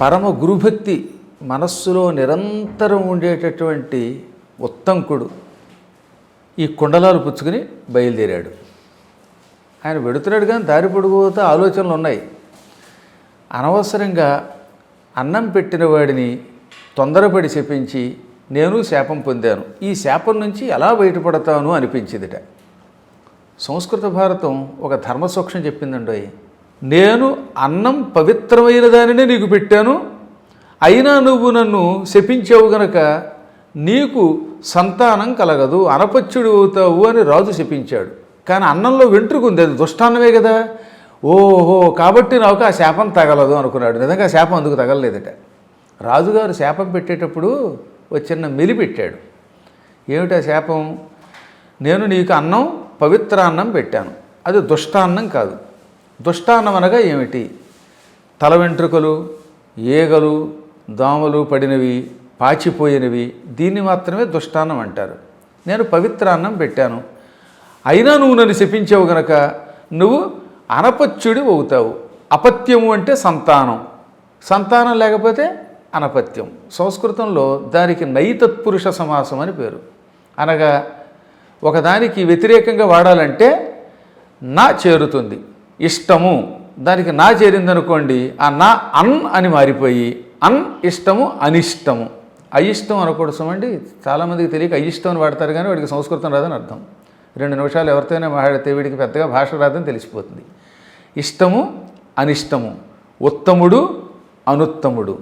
పరమ గురుభక్తి మనస్సులో నిరంతరం ఉండేటటువంటి ఉత్తంకుడు ఈ కుండలాలు పుచ్చుకుని బయలుదేరాడు. ఆయన వెడుతున్నాడు కానీ దారి పొడుగుతా ఆలోచనలు ఉన్నాయి. అనవసరంగా అన్నం పెట్టిన వాడిని తొందరపడి శపించి నేను శాపం పొందాను, ఈ శాపం నుంచి ఎలా బయటపడతాను అనిపించిందిట. సంస్కృత భారతం ఒక ధర్మసూక్ష్మం చెప్పిందండి. నేను అన్నం పవిత్రమైన దానినే నీకు పెట్టాను, అయినా నువ్వు నన్ను శపించావు గనక నీకు సంతానం కలగదు, అనపత్యుడు అవుతావు అని రాజు శపించాడు. కానీ అన్నంలో వెంట్రుకుంది, అది దుష్టాన్నమే కదా. ఓహో, కాబట్టి నాకు ఆ శాపం తగలదు అనుకున్నాడు. నిజంగా శాపం అందుకు తగలలేదట. రాజుగారు శాపం పెట్టేటప్పుడు ఒక చిన్న మెలి పెట్టాడు. ఏమిటా శాపం? నేను నీకు అన్నం పవిత్రాన్నం పెట్టాను, అది దుష్టాన్నం కాదు. దుష్టాన్నం అనగా ఏమిటి? తల వెంట్రుకలు, ఈగలు, దోమలు పడినవి, పాచిపోయినవి, దీన్ని మాత్రమే దుష్టాన్నం అంటారు. నేను పవిత్రాన్నం పెట్టాను, అయినా నువ్వు నన్ను శపించావు గనక నువ్వు అనపత్యుడి అవుతావు. అపత్యము అంటే సంతానం, సంతానం లేకపోతే అనపత్యం. సంస్కృతంలో దానికి నైతత్పురుష సమాసం అని పేరు. అనగా ఒకదానికి వ్యతిరేకంగా వాడాలంటే నా చేరుతుంది. ఇష్టము, దానికి నా చేరిందనుకోండి, ఆ నా అన్ అని మారిపోయి అన్ ఇష్టము అనిష్టము. అయిష్టం అనకూడదు అండి. చాలామందికి తెలియక అయిష్టం అని వాడతారు, కానీ వాడికి సంస్కృతం రాదని అర్థం. 2 నిమిషాలు ఎవరితోనే మాట్లాడితే వీడికి పెద్దగా భాష రాదని తెలిసిపోతుంది. ఇష్టము అనిష్టము, ఉత్తముడు అనుత్తముడు,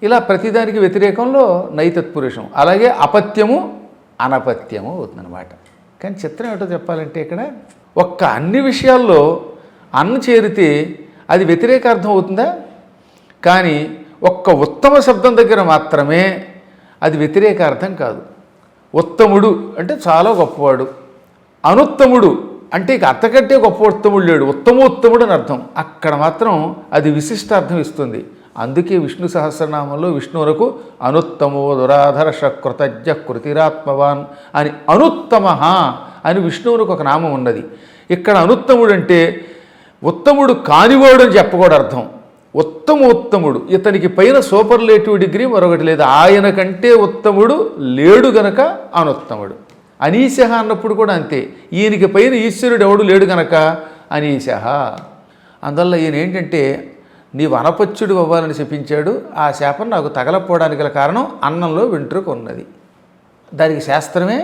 ఇలా ప్రతిదానికి వ్యతిరేకంలో నైతత్పురుషం. అలాగే అపత్యము అనపత్యము అవుతుందన్నమాట. కానీ చిత్రం ఏమిటో చెప్పాలంటే ఇక్కడ అన్ని విషయాల్లో అన్న చేరితే అది వ్యతిరేకార్థం అవుతుందా? కానీ ఉత్తమ శబ్దం దగ్గర మాత్రమే అది వ్యతిరేకార్థం కాదు. ఉత్తముడు అంటే చాలా గొప్పవాడు, అనుత్తముడు అంటే ఇక అంతకంటే గొప్ప ఉత్తముడు లేడు, ఉత్తమోత్తముడు అని అర్థం. అక్కడ మాత్రం అది విశిష్టార్థం ఇస్తుంది. అందుకే విష్ణు సహస్రనామంలో విష్ణువులకు అనుత్తమో దురాధర్ష కృతజ్ఞ కృతిరాత్మవాన్ అని అనుత్తమ అని విష్ణువునికి ఒక నామం ఉన్నది. ఇక్కడ అనుత్తముడు అంటే ఉత్తముడు కానివాడు అని చెప్పకూడదు అర్థం. ఉత్తమోత్తముడు, ఇతనికి పైన సూపర్లేటివ్ డిగ్రీ మరొకటి లేదు. ఆయన కంటే ఉత్తముడు లేడు గనక అనుత్తముడు. అనీశ అన్నప్పుడు కూడా అంతే, ఈయనకి పైన ఈశ్వరుడు ఎవడు లేడు గనక అనీశ. అందువల్ల ఈయన ఏంటంటే నీవు అనపత్యుడు అవ్వాలని శపించాడు. ఆ శాపం నాకు తగలపోవడానికి గల కారణం అన్నంలో వెంట్రుక ఉన్నది. దానికి శాస్త్రమే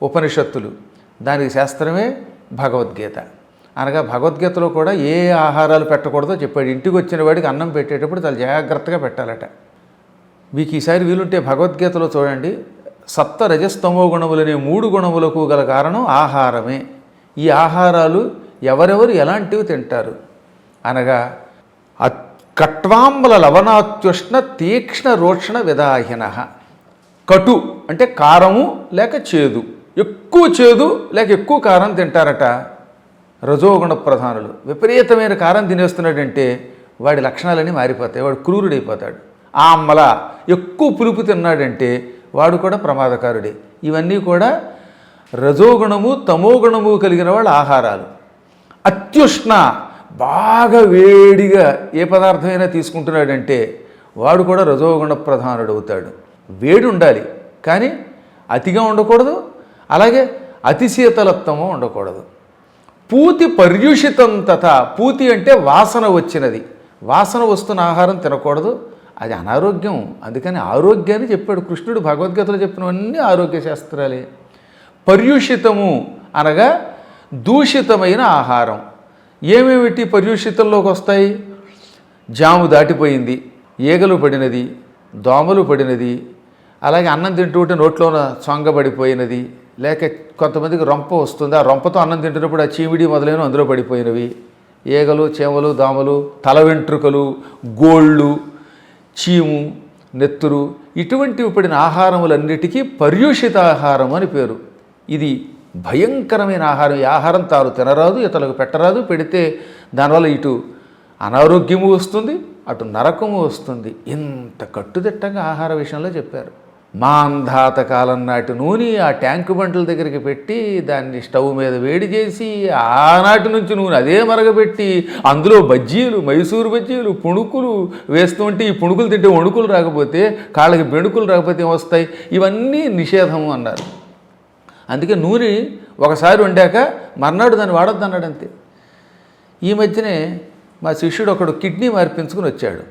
ఉపనిషత్తులు, దానికి శాస్త్రమే భగవద్గీత. అనగా భగవద్గీతలో కూడా ఏ ఆహారాలు పెట్టకూడదో చెప్పాడు. ఇంటికి వచ్చిన వాడికి అన్నం పెట్టేటప్పుడు చాలా జాగ్రత్తగా పెట్టాలట. మీకు ఈసారి వీలుంటే భగవద్గీతలో చూడండి. సప్త రజస్తమో గుణములనే 3 గుణములకు గల కారణం ఆహారమే. ఈ ఆహారాలు ఎవరెవరు ఎలాంటివి తింటారు అనగా కట్వాంబల లవణాత్యుష్ణ తీక్ష్ణ రోక్షణ విదాహిన. కటు అంటే కారము లేక చేదు, ఎక్కువ చేదు లేక ఎక్కువ కారం తింటారట రజోగుణ ప్రధానులు. విపరీతమైన కారం తినేస్తున్నాడంటే వాడి లక్షణాలన్నీ మారిపోతాయి, వాడు క్రూరుడైపోతాడు. ఆమ్మల ఎక్కువ పులుపు తిన్నాడంటే వాడు కూడా ప్రమాదకారుడే. ఇవన్నీ కూడా రజోగుణము తమోగుణము కలిగిన వాళ్ళ ఆహారాలు. అత్యుష్ణ బాగా వేడిగా ఏ పదార్థమైనా తీసుకుంటున్నాడంటే వాడు కూడా రజోగుణ ప్రధానుడు అవుతాడు. వేడి ఉండాలి కానీ అతిగా ఉండకూడదు, అలాగే అతి శీతలత్వము ఉండకూడదు. పూతి పర్యూషితం తథా, పూతి అంటే వాసన వచ్చినది, వాసన వస్తున్న ఆహారం తినకూడదు, అది అనారోగ్యం. అందుకని ఆరోగ్యాన్ని చెప్పాడు కృష్ణుడు. భగవద్గీతలో చెప్పినవన్నీ ఆరోగ్య శాస్త్రాలే. పర్యూషితము అనగా దూషితమైన ఆహారం. ఏమేమిటి పర్యూషితంలోకి వస్తాయి? జాము దాటిపోయింది, ఈగలు పడినది, దోమలు పడినది, అలాగే అన్నం తింటూ ఉంటే నోట్లోన చొంగబడిపోయినది, లేక కొంతమందికి రొంప వస్తుంది, ఆ రొంపతో అన్నం తింటున్నప్పుడు ఆ చీమిడి మొదలైన అందులో పడిపోయినవి, ఈగలు, చీమలు, దోమలు, తల వెంట్రుకలు, గోళ్ళు, చీము, నెత్తురు, ఇటువంటివి పడిన ఆహారములన్నిటికీ పర్యూషిత ఆహారం అని పేరు. ఇది భయంకరమైన ఆహారం. ఈ ఆహారం తాను తినరాదు, ఇతరులకు పెట్టరాదు. పెడితే దానివల్ల ఇటు అనారోగ్యము వస్తుంది, అటు నరకము వస్తుంది. ఇంత కట్టుదిట్టంగా ఆహార విషయంలో చెప్పారు. మాంధాత కాలం నాటి నూనె ఆ ట్యాంకు బంటల దగ్గరికి పెట్టి దాన్ని స్టవ్ మీద వేడి చేసి ఆనాటి నుంచి నూనె అదే మరగబెట్టి అందులో బజ్జీలు, మైసూరు బజ్జీలు, పుణుకులు వేస్తూ ఉంటే ఈ పుణుకులు తింటే వణుకులు రాకపోతే, కాళ్ళకి బెణుకులు రాకపోతే ఏమొస్తాయి? ఇవన్నీ నిషేధము అన్నారు. అందుకే నూనె ఒకసారి వండాక మర్నాడు దాన్ని వాడొద్దు అన్నాడు అంతే. ఈ మధ్యనే మా శిష్యుడు ఒకడు కిడ్నీ మార్పించుకుని వచ్చాడు.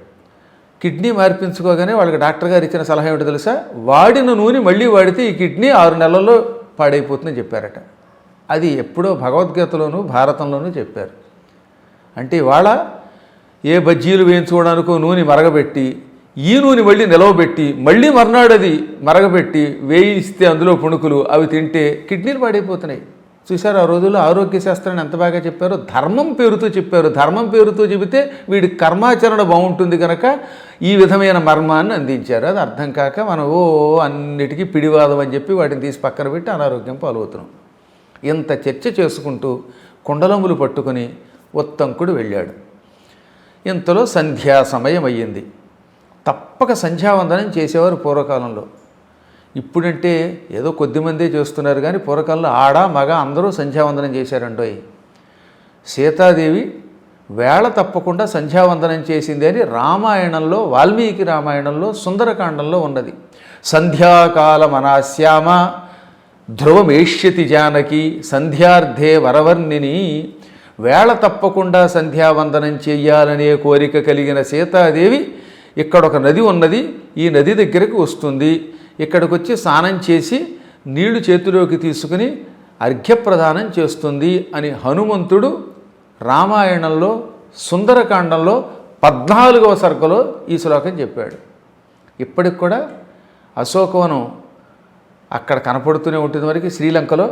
కిడ్నీ మార్పించుకోగానే వాళ్ళకి డాక్టర్ గారు ఇచ్చిన సలహా ఏమిటో తెలుసా? వాడిన నూనె మళ్ళీ వాడితే ఈ కిడ్నీ 6 నెలల్లో పాడైపోతుందని చెప్పారట. అది ఎప్పుడో భగవద్గీతలోనూ భారతంలోనూ చెప్పారు. అంటే ఇవాళ ఏ బజ్జీలు వేయించుకోవడానికో నూనె మరగబెట్టి ఈ నూనె మళ్ళీ నిలవబెట్టి మళ్ళీ మర్నాడు అది మరగబెట్టి వేయిస్తే అందులో పుణుకులు అవి తింటే కిడ్నీలు పాడైపోతున్నాయి. చూశారు ఆ రోజుల్లో ఆరోగ్య శాస్త్రాన్ని ఎంత బాగా చెప్పారో. ధర్మం పేరుతో చెప్పారు. ధర్మం పేరుతో చెబితే వీడి కర్మాచరణ బాగుంటుంది కనుక ఈ విధమైన మర్మాన్ని అందించారు. అది అర్థం కాక మనం అన్నిటికీ పిడివాదం అని చెప్పి వాటిని తీసి పక్కన పెట్టి అనారోగ్యం పాలవుతున్నాం. ఇంత చర్చ చేసుకుంటూ కుండలములు పట్టుకుని ఉత్తంకుడు వెళ్ళాడు. ఇంతలో సంధ్యా సమయం అయ్యింది. తప్పక సంధ్యావందనం చేసేవారు పూర్వకాలంలో. ఇప్పుడంటే ఏదో కొద్దిమందే చేస్తున్నారు, కానీ పూర్వకాలంలో ఆడ మగ అందరూ సంధ్యావందనం చేశారండోయ్. సీతాదేవి వేళ తప్పకుండా సంధ్యావందనం చేసింది అని రామాయణంలో, వాల్మీకి రామాయణంలో సుందరకాండంలో ఉన్నది. సంధ్యాకాలమనాశ్యామ ధ్రువమేష్యతి జానకి సంధ్యార్థే వరవర్ణిని. వేళ తప్పకుండా సంధ్యావందనం చెయ్యాలనే కోరిక కలిగిన సీతాదేవి ఇక్కడ ఒక నది ఉన్నది, ఈ నది దగ్గరకు వస్తుంది. ఇక్కడికి వచ్చి స్నానం చేసి నీళ్లు చేతిలోకి తీసుకుని అర్ఘ్యప్రదానం చేస్తుంది అని హనుమంతుడు రామాయణంలో సుందరకాండంలో 14వ సర్గలో ఈ శ్లోకం చెప్పాడు. ఇప్పటికి కూడా అశోకవనం అక్కడ కనపడుతూనే ఉంటుంది. వరకు శ్రీలంకలో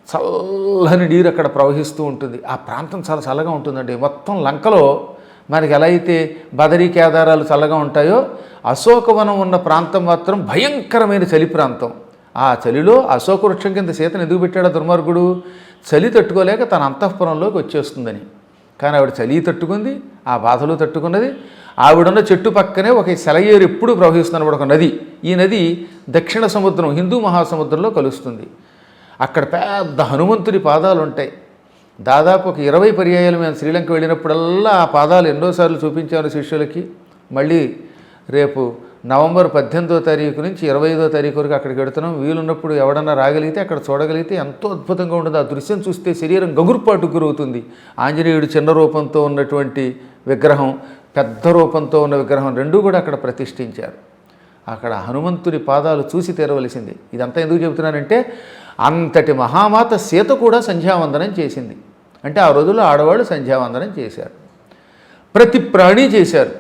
చల్లని నీరు అక్కడ ప్రవహిస్తూ ఉంటుంది. ఆ ప్రాంతం చాలా చల్లగా ఉంటుందండి. మొత్తం లంకలో మనకి ఎలా అయితే బదరీ కేదారాలు చల్లగా ఉంటాయో, అశోకవనం ఉన్న ప్రాంతం మాత్రం భయంకరమైన చలి ప్రాంతం. ఆ చలిలో అశోక వృక్షం కింద సీతను ఎందుకు పెట్టాడో దుర్మార్గుడు? చలి తట్టుకోలేక తన అంతఃపురంలోకి వచ్చేస్తుందని. కానీ ఆవిడ చలి తట్టుకుంది, ఆ బాధలు తట్టుకున్నది. ఆవిడున్న చెట్టు పక్కనే ఒక సెలయేరు ఎప్పుడు ప్రవహిస్తున్నప్పుడు ఒక నది. ఈ నది దక్షిణ సముద్రం, హిందూ మహాసముద్రంలో కలుస్తుంది. అక్కడ పెద్ద హనుమంతుడి పాదాలు ఉంటాయి. దాదాపు ఒక 20 పర్యాయాలు మేము శ్రీలంక వెళ్ళినప్పుడల్లా ఆ పాదాలు ఎన్నోసార్లు చూపించాను శిష్యులకి. మళ్ళీ రేపు నవంబర్ 18వ తారీఖు నుంచి 25వ తారీఖు వరకు అక్కడికి వెడుతున్నాం. వీలున్నప్పుడు ఎవడన్నా రాగలిగితే అక్కడ చూడగలిగితే ఎంతో అద్భుతంగా ఉంటుంది. ఆ దృశ్యం చూస్తే శరీరం గగుర్పాటుకు గురవుతుంది. ఆంజనేయుడు చిన్న రూపంతో ఉన్నటువంటి విగ్రహం, పెద్ద రూపంతో ఉన్న విగ్రహం రెండూ కూడా అక్కడ ప్రతిష్ఠించారు. అక్కడ హనుమంతుని పాదాలు చూసి తీరవలసింది. ఇదంతా ఎందుకు చెబుతున్నానంటే, అంతటి మహామాత సీత కూడా సంధ్యావందనం చేసింది. అంటే ఆ రోజుల్లో ఆడవాళ్ళు సంధ్యావందనం చేశారు. ప్రతి ప్రాణి చేశారు.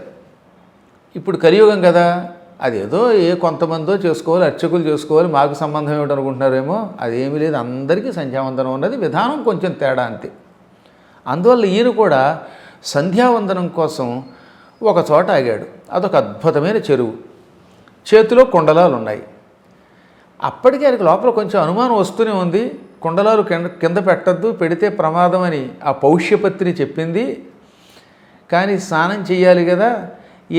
ఇప్పుడు కలియుగం కదా, అదేదో కొంతమందో చేసుకోవాలి, అర్చకులు చేసుకోవాలి, మాకు సంబంధం ఏమిటి అనుకుంటున్నారేమో. అదేమీ లేదు, అందరికీ సంధ్యావందనం ఉన్నది. విధానం కొంచెం తేడా అంతే. అందువల్ల ఈయన కూడా సంధ్యావందనం కోసం ఒక చోట ఆగాడు. అదొక అద్భుతమైన చెరువు. చేతిలో కుండలాలు ఉన్నాయి. అప్పటికే ఆయనకు లోపల కొంచెం అనుమానం వస్తూనే ఉంది. కుండలాలు కింద పెట్టద్దు, పెడితే ప్రమాదం అని ఆ పౌష్యపత్ని చెప్పింది. కానీ స్నానం చెయ్యాలి కదా,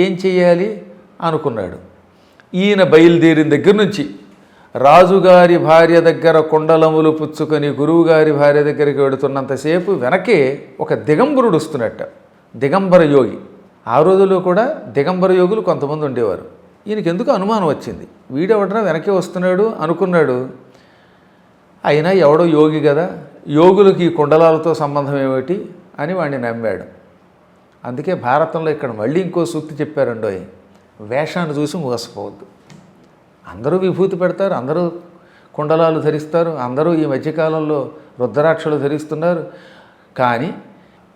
ఏం చెయ్యాలి అనుకున్నాడు. ఈయన బయలుదేరిన దగ్గర నుంచి రాజుగారి భార్య దగ్గర కుండలములు పుచ్చుకొని గురువుగారి భార్య దగ్గరికి వెడుతున్నంతసేపు వెనకే ఒక దిగంబరుడు వస్తున్నట్ట. దిగంబర యోగి. ఆ రోజుల్లో కూడా దిగంబర యోగులు కొంతమంది ఉండేవారు. ఈయనకి ఎందుకు అనుమానం వచ్చింది, వీడెవడనా వెనకే వస్తున్నాడు అనుకున్నాడు. అయినా ఎవడో యోగి కదా, యోగులకి ఈ కుండలాలతో సంబంధం ఏమిటి అని వాడిని నమ్మాడు. అందుకే భారతంలో ఇక్కడ మళ్ళీ ఇంకో సూక్తి చెప్పారండోయ్, వేషాన్ని చూసి మోసపోవద్దు. అందరూ విభూతి పెడతారు, అందరూ కుండలాలు ధరిస్తారు, అందరూ ఈ మధ్యకాలంలో రుద్రాక్షలు ధరిస్తున్నారు. కానీ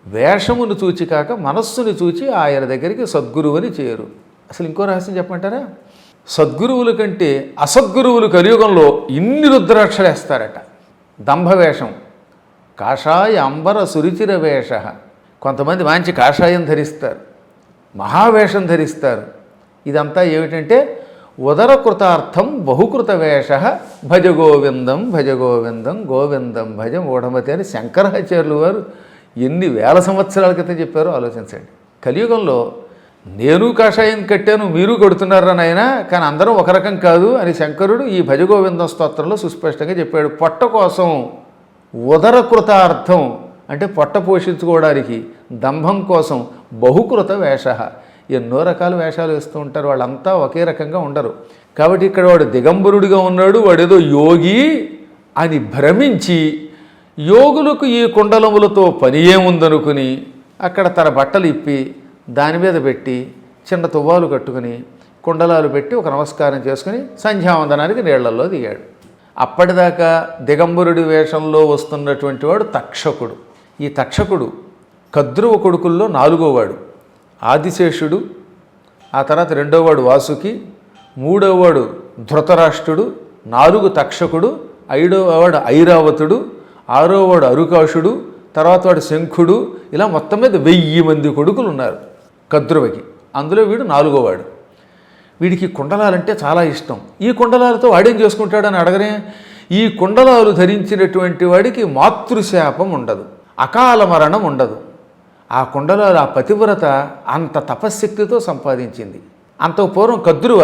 వేషమును చూచి కాక మనస్సుని చూచి ఆయన దగ్గరికి సద్గురువుని చేరు. అసలు ఇంకో రహస్యం చెప్పమంటారా? సద్గురువుల కంటే అసద్గురువులు కలియుగంలో ఇన్ని రుద్రాక్షలు వేస్తారట. దంభవేషం, కాషాయ అంబర సురుచిర వేష. కొంతమంది మంచి కాషాయం ధరిస్తారు, మహావేషం ధరిస్తారు. ఇదంతా ఏమిటంటే ఉదరకృతార్థం బహుకృత వేష భజ గోవిందం భజ గోవిందం గోవిందం భజ మూఢమతి అని శంకరాచార్యులు వారు ఎన్ని వేల సంవత్సరాల క్రితం చెప్పారో ఆలోచించండి. కలియుగంలో నేను కాషాయం కట్టాను మీరు కొడుతున్నారా నాయన, కానీ అందరం ఒక రకం కాదు అని శంకరుడు ఈ భజగోవిందం స్తోత్రంలో సుస్పష్టంగా చెప్పాడు. పొట్ట కోసం ఉదరకృతార్థం అంటే పొట్ట పోషించుకోవడానికి, దంభం కోసం బహుకృత వేష, ఎన్నో రకాల వేషాలు వేస్తూ ఉంటారు, వాళ్ళంతా ఒకే రకంగా ఉండరు. కాబట్టి ఇక్కడ వాడు దిగంబరుడిగా ఉన్నాడు, వాడేదో యోగి అని భ్రమించి యోగులకు ఈ కుండలములతో పని ఏముందనుకుని అక్కడ తన బట్టలు ఇప్పి దాని మీద పెట్టి చిన్న తువ్వాలు కట్టుకుని కుండలాలు పెట్టి ఒక నమస్కారం చేసుకుని సంధ్యావందనానికి నీళ్లలో దిగాడు. అప్పటిదాకా దిగంబరుడి వేషంలో వస్తున్నటువంటి వాడు తక్షకుడు. ఈ తక్షకుడు కద్రువ కొడుకుల్లో 4వవాడు, ఆదిశేషుడు, ఆ తర్వాత 2వవాడు వాసుకి, 3వవాడు ధృతరాష్ట్రుడు, 4 తక్షకుడు, 5వవాడు ఐరావతుడు, 6వవాడు అరుకాషుడు, తర్వాత వాడు శంఖుడు. ఇలా మొత్తం మీద 1000 మంది కొడుకులు ఉన్నారు కద్రువకి. అందులో వీడు 4వవాడు. వీడికి కుండలాలంటే చాలా ఇష్టం. ఈ కుండలాలతో వాడేం చేసుకుంటాడని అడగనే, ఈ కుండలాలు ధరించినటువంటి వాడికి మాతృశాపం ఉండదు, అకాల మరణం ఉండదు. ఆ కుండలాలు ఆ పతివ్రత అంత తపశ్శక్తితో సంపాదించింది. అంత పూర్వం కద్రువ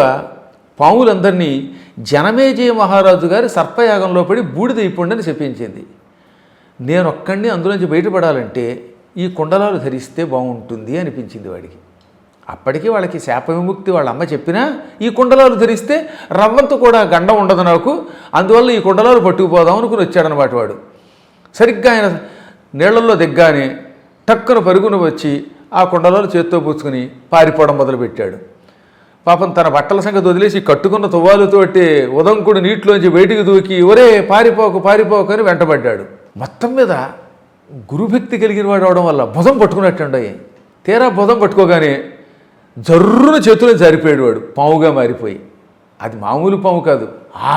పాములందరినీ జనమేజయ మహారాజు గారి సర్పయాగంలో పడి బూడిదైపోండని చెప్పించింది. నేనొక్కడిని అందులోంచి బయటపడాలంటే ఈ కుండలాలు ధరిస్తే బాగుంటుంది అనిపించింది వాడికి. అప్పటికీ వాళ్ళకి శాప విముక్తి వాళ్ళ అమ్మ చెప్పినా ఈ కుండలాలు ధరిస్తే రవ్వంత కూడా గండం ఉండదు నాకు, అందువల్ల ఈ కుండలాలు పట్టుకుపోదాం అనుకుని వచ్చాడనమాట వాడు. సరిగ్గా ఆయన నీళ్లలో దిగ్గానే టక్కున పరుగున వచ్చి ఆ కుండలాలు చేత్తో పుచ్చుకుని పారిపోవడం మొదలుపెట్టాడు. పాపం తన బట్టల సంగతి వదిలేసి కట్టుకున్న తువ్వాలుతోటి ఉదంకుడు నీటిలోంచి బయటికి దూకి ఒరే పారిపోకు పారిపోకు అని వెంటబడ్డాడు. మొత్తం మీద గురుభక్తి కలిగిన వాడు అవడం వల్ల భుజం పట్టుకున్నట్టుండయి. తీరా భుజం పట్టుకోగానే జర్రున చేతులను జారిపోయాడు వాడు, పావుగా మారిపోయి. అది మామూలు పాము కాదు,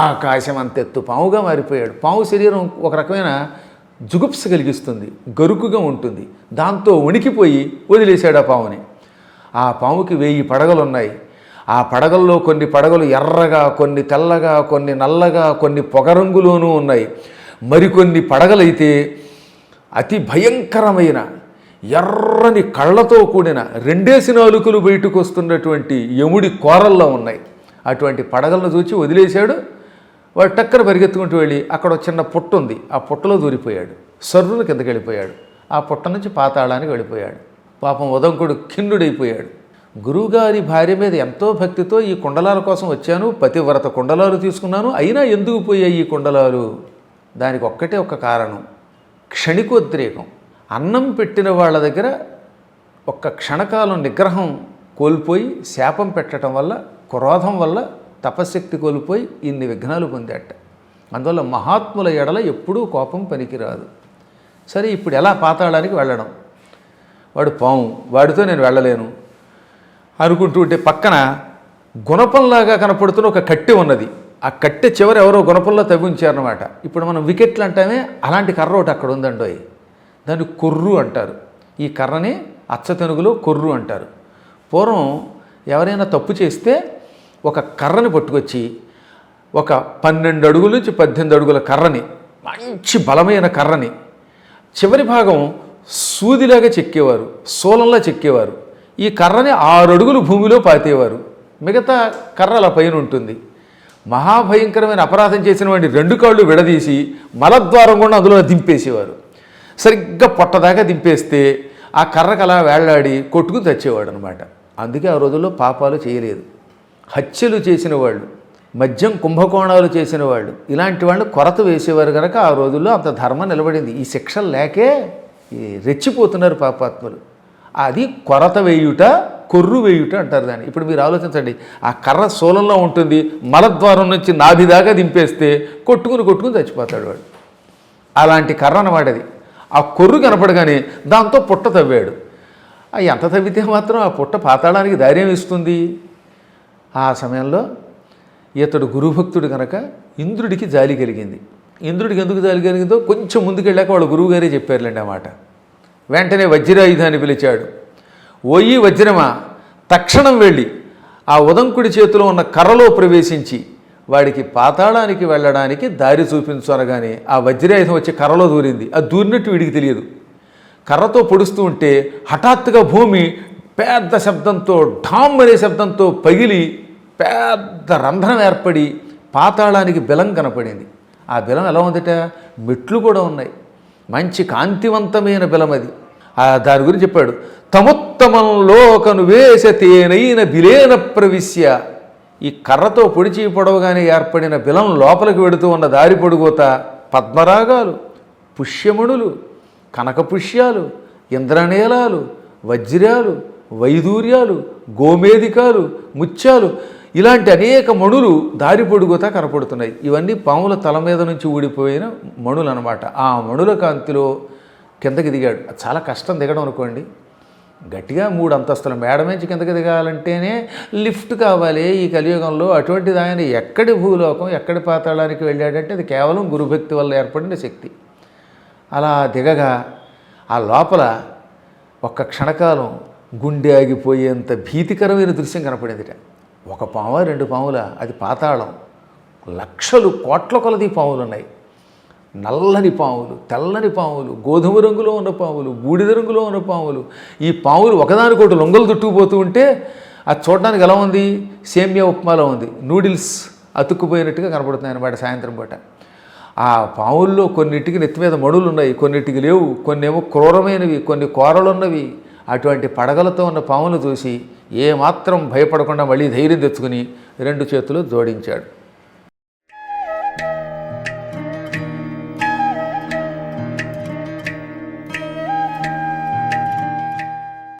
ఆకాశం అంతెత్తు పావుగా మారిపోయాడు. పాము శరీరం ఒక రకమైన జుగుప్స కలిగిస్తుంది, గరుకుగా ఉంటుంది. దాంతో వణికిపోయి వదిలేశాడు ఆ పాముని. ఆ పాముకి 1000 పడగలు ఉన్నాయి. ఆ పడగల్లో కొన్ని పడగలు ఎర్రగా, కొన్ని తెల్లగా, కొన్ని నల్లగా, కొన్ని పొగరంగులోనూ ఉన్నాయి. మరికొన్ని పడగలైతే అతి భయంకరమైన ఎర్రని కళ్ళతో కూడిన 2 నాలుకలు బయటకు వస్తున్నటువంటి యముడి కోరల్లో ఉన్నాయి. అటువంటి పడగలను చూచి వదిలేశాడు. వాడు టక్కన పరిగెత్తుకుంటూ వెళ్ళి అక్కడ ఒక చిన్న పుట్ట ఉంది, ఆ పుట్టలో దూరిపోయాడు. సర్రును కిందకి వెళ్ళిపోయాడు. ఆ పుట్ట నుంచి పాతాళానికి వెళ్ళిపోయాడు. పాపం ఉదంకుడు ఖిన్నుడైపోయాడు. గురువుగారి భార్య మీద ఎంతో భక్తితో ఈ కుండలాల కోసం వచ్చాను, పతివ్రత కుండలాలు తీసుకున్నాను, అయినా ఎందుకు పోయాయి ఈ కుండలాలు? దానికి ఒక్కటే ఒక కారణం, క్షణికోద్రేకం. అన్నం పెట్టిన వాళ్ళ దగ్గర ఒక్క క్షణకాలం నిగ్రహం కోల్పోయి శాపం పెట్టడం వల్ల, క్రోధం వల్ల తపశ్శక్తి కోల్పోయి ఇన్ని విఘ్నాలు పొందాట. అందువల్ల మహాత్ముల ఎడల ఎప్పుడూ కోపం పనికిరాదు. సరే, ఇప్పుడు ఎలా పాతాళానికి వెళ్ళడం? వాడు పాము, వాడితో నేను వెళ్ళలేను అనుకుంటూ ఉంటే పక్కన గుణపంలాగా కనపడుతున్న ఒక కట్టె ఉన్నది. ఆ కట్టె చివరి ఎవరో గుణపంలో తవ్వించారనమాట. ఇప్పుడు మనం వికెట్లు అంటామే, అలాంటి కర్ర ఒకటి అక్కడ ఉందండోయ్. దాన్ని కొర్రు అంటారు. ఈ కర్రని అచ్చతెనుగులో కొర్రు అంటారు. పూర్వం ఎవరైనా తప్పు చేస్తే ఒక కర్రని పట్టుకొచ్చి ఒక 12 అడుగుల నుంచి 18 అడుగుల కర్రని, మంచి బలమైన కర్రని చివరి భాగం సూదిలాగా చెక్కేవారు, శూలంలా చెక్కేవారు. ఈ కర్రని 6 అడుగులు భూమిలో పాతేవారు. మిగతా కర్ర అలా పైన ఉంటుంది. మహాభయంకరమైన అపరాధం చేసిన వాడిని 2 కాళ్ళు విడదీసి మలద్వారం కూడా అందులో దింపేసేవారు. సరిగ్గా పొట్టదాకా దింపేస్తే ఆ కర్రకు అలా వేళ్లాడి కొట్టుకుని తెచ్చేవాడు అనమాట. అందుకే ఆ రోజుల్లో పాపాలు చేయలేదు. హత్యలు చేసిన వాళ్ళు, మద్యం కుంభకోణాలు చేసిన వాళ్ళు, ఇలాంటి వాళ్ళు కొరత వేసేవారు కనుక ఆ రోజుల్లో అంత ధర్మం నిలబడింది. ఈ శిక్షలు లేకే రెచ్చిపోతున్నారు పాపాత్ములు. అది కొరత వేయుట, కొర్రు వేయుట అంటారు దాన్ని. ఇప్పుడు మీరు ఆలోచించండి, ఆ కర్ర శూలంలో ఉంటుంది, మలద్వారం నుంచి నాభిదాకా దింపేస్తే కొట్టుకుని చచ్చిపోతాడు వాడు. అలాంటి కర్ర అన్నమాట అది. ఆ కొర్రు కనపడగానే దాంతో పుట్ట తవ్వాడు. ఎంత తవ్వితే మాత్రం ఆ పుట్ట పాతాళానికి ధైర్యం ఇస్తుంది. ఆ సమయంలో ఇతడు గురుభక్తుడు కనుక ఇంద్రుడికి జాలి కలిగింది. ఇంద్రుడికి ఎందుకు జాలి కలిగిందో కొంచెం ముందుకెళ్ళాక వాళ్ళ గురువుగారే చెప్పారులేండి ఆ మాట. వెంటనే వజ్రాయుధాన్ని పిలిచాడు. ఓయి వజ్రమా, తక్షణం వెళ్ళి ఆ ఉదంకుడి చేతిలో ఉన్న కర్రలో ప్రవేశించి వాడికి పాతాళానికి వెళ్ళడానికి దారి చూపించు అనగానే ఆ వజ్రాయుధం వచ్చి కర్రలో దూరింది. అది దూరినట్టు వీడికి తెలియదు. కర్రతో పొడుస్తూ ఉంటే హఠాత్తుగా భూమి పెద్ద శబ్దంతో ఢామ్ అనే శబ్దంతో పగిలి పెద్ద రంధ్రం ఏర్పడి పాతాళానికి బిలం కనపడింది. ఆ బిలం ఎలా ఉందట, మెట్లు కూడా ఉన్నాయి, మంచి కాంతివంతమైన బిలం అది. దాని గురించి చెప్పాడు, తముత్తమంలోకను వేసతేనైన బిలేన ప్రవిశ్య. ఈ కర్రతో పొడిచి పొడవగానే ఏర్పడిన బిలం లోపలికి వెడుతూ ఉన్న దారి పొడుగుత పద్మరాగాలు, పుష్యమణులు, కనకపుష్యాలు, ఇంద్రనీలాలు, వజ్రాలు, వైదూర్యాలు, గోమేదికాలు, ముత్యాలు, ఇలాంటి అనేక మణులు దారి పొడుగుతా కనపడుతున్నాయి. ఇవన్నీ పాముల తల మీద నుంచి ఊడిపోయిన మణులు అనమాట. ఆ మణుల కాంతిలో కిందకి దిగాడు. చాలా కష్టం దిగడం అనుకోండి. గట్టిగా 3 అంతస్తుల మేడ నుంచి కిందకి దిగాలంటేనే లిఫ్ట్ కావాలి ఈ కలియుగంలో. అటువంటిది ఆయన ఎక్కడి భూలోకం ఎక్కడి పాతాళానికి వెళ్ళాడంటే అది కేవలం గురుభక్తి వల్ల ఏర్పడిన శక్తి. అలా దిగగా ఆ లోపల ఒక్క క్షణకాలం గుండె ఆగిపోయేంత భీతికరమైన దృశ్యం కనపడిందిట. ఒక పాము 2 పాముల, అది పాతాళం. లక్షలు కోట్ల కొలది పాములు ఉన్నాయి. నల్లని పాములు, తెల్లని పాములు, గోధుమ రంగులో ఉన్న పాములు, బూడిద రంగులో ఉన్న పాములు. ఈ పాములు ఒకదానికొకటి లొంగలు చుట్టుకుపోతూ ఉంటే అది చూడడానికి ఎలా ఉంది, సేమియా ఉప్మాలో ఉంది, నూడిల్స్ అతుక్కుపోయినట్టుగా కనపడుతున్నాయి అన్నమాట సాయంత్రం పూట. ఆ పాముల్లో కొన్నిటికి నెత్తి మీద మడులు ఉన్నాయి, కొన్నిటికి లేవు, కొన్ని ఏమో క్రూరమైనవి, కొన్ని కూరలున్నవి. అటువంటి పడగలతో ఉన్న పాములు చూసి ఏమాత్రం భయపడకుండా మళ్ళీ ధైర్యం తెచ్చుకుని 2 చేతులు జోడించాడు.